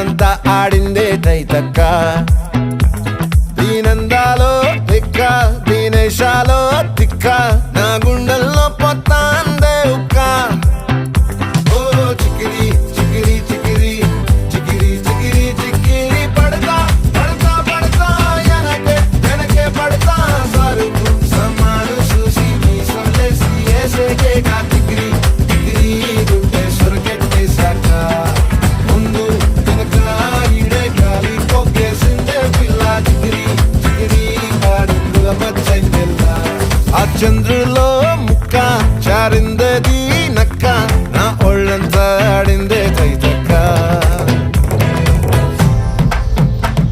రాత్రంతా ఆడిందే తైతక్క దీనందాలో తిక్క దీనేశాలో తిక్క నా గుండెల్లో పొత్తాందే ఉక్క ఓ చికిరి చికిరి చికిరి చికిరి చికిరి చికిరి పడతా పడతా పడతా ఎనకే ఎనకే పడతా సరుకు సమాను చూసి మీ సొల్లేసి ఏసేకే కా చికిరి చికిరి గుండె సొరకెట్టేశాక ముందు వెనక ఈడే గాలి కొక్కేసిందే పిల్ల చికిరి చికిరి ఆడుకుల మచ్చందెల్లా ఆ చంద్రుడు